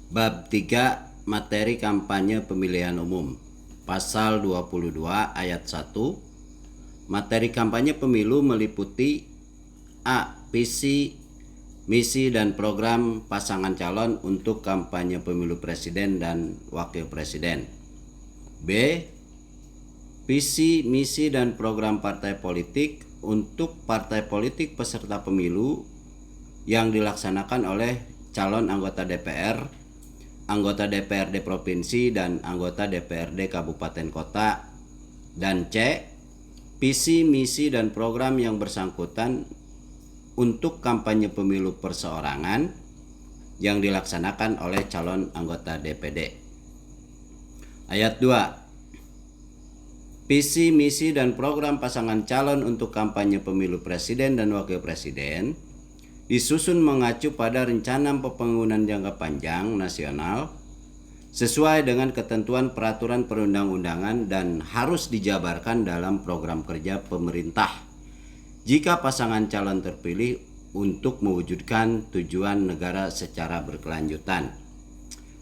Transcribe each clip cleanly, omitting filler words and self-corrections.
Bab 3 Materi kampanye pemilihan umum. Pasal 22 ayat 1. Materi kampanye pemilu meliputi A. Visi, misi dan program pasangan calon untuk kampanye pemilu presiden dan wakil presiden. B. Visi, misi dan program partai politik untuk partai politik peserta pemilu yang dilaksanakan oleh calon anggota DPR, anggota DPRD provinsi dan anggota DPRD kabupaten kota. Dan C. Visi, misi dan program yang bersangkutan untuk kampanye pemilu perseorangan yang dilaksanakan oleh calon anggota DPD. Ayat 2. Visi, misi dan program pasangan calon untuk kampanye pemilu presiden dan wakil presiden disusun mengacu pada rencana pembangunan jangka panjang nasional sesuai dengan ketentuan peraturan perundang-undangan dan harus dijabarkan dalam program kerja pemerintah jika pasangan calon terpilih untuk mewujudkan tujuan negara secara berkelanjutan.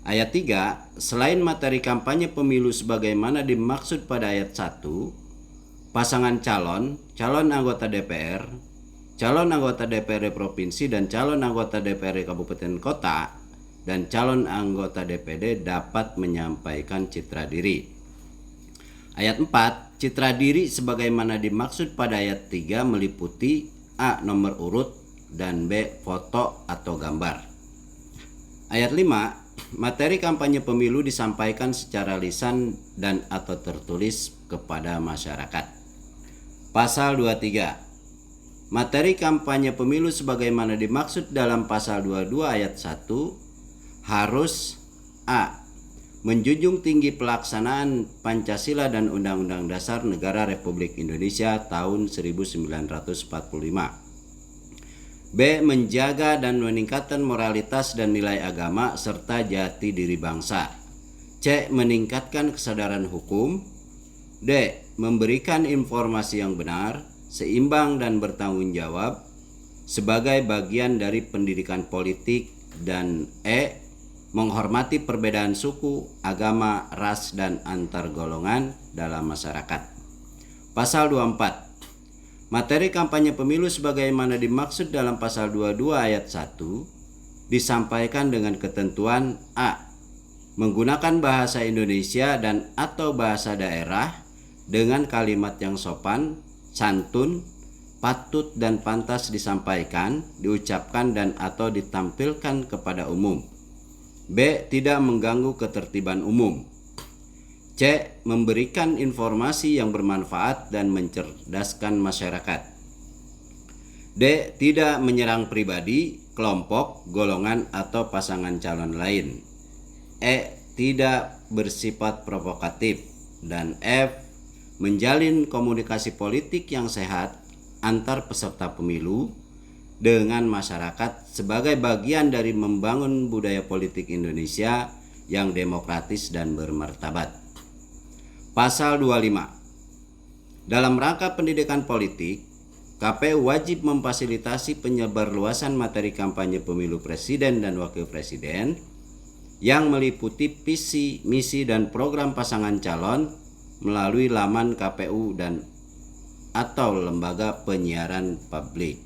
Ayat 3, selain materi kampanye pemilu sebagaimana dimaksud pada ayat 1, pasangan calon anggota DPR, calon anggota DPRD provinsi dan calon anggota DPRD kabupaten kota dan calon anggota DPD dapat menyampaikan citra diri. Ayat 4, citra diri sebagaimana dimaksud pada ayat 3 meliputi A. Nomor urut dan B. Foto atau gambar. Ayat 5, materi kampanye pemilu disampaikan secara lisan dan atau tertulis kepada masyarakat. Pasal 23. Materi kampanye pemilu sebagaimana dimaksud dalam pasal 22 ayat 1 harus A. Menjunjung tinggi pelaksanaan Pancasila dan Undang-Undang Dasar Negara Republik Indonesia tahun 1945. B. Menjaga dan meningkatkan moralitas dan nilai agama serta jati diri bangsa. C. Meningkatkan kesadaran hukum. D. Memberikan informasi yang benar, seimbang dan bertanggung jawab sebagai bagian dari pendidikan politik. Dan E. Menghormati perbedaan suku, agama, ras, dan antar golongan dalam masyarakat. Pasal 24. Materi kampanye pemilu sebagaimana dimaksud dalam pasal 22 ayat 1 disampaikan dengan ketentuan A. Menggunakan bahasa Indonesia dan atau bahasa daerah dengan kalimat yang sopan, santun, patut dan pantas disampaikan, diucapkan dan atau ditampilkan kepada umum. B. Tidak mengganggu ketertiban umum. C. Memberikan informasi yang bermanfaat dan mencerdaskan masyarakat. D. Tidak menyerang pribadi, kelompok, golongan atau pasangan calon lain. E. Tidak bersifat provokatif. Dan F. Menjalin komunikasi politik yang sehat antar peserta pemilu dengan masyarakat sebagai bagian dari membangun budaya politik Indonesia yang demokratis dan bermartabat. Pasal 25. Dalam rangka pendidikan politik, KPU wajib memfasilitasi penyebarluasan materi kampanye pemilu presiden dan wakil presiden yang meliputi visi, misi dan program pasangan calon melalui laman KPU dan atau lembaga penyiaran publik.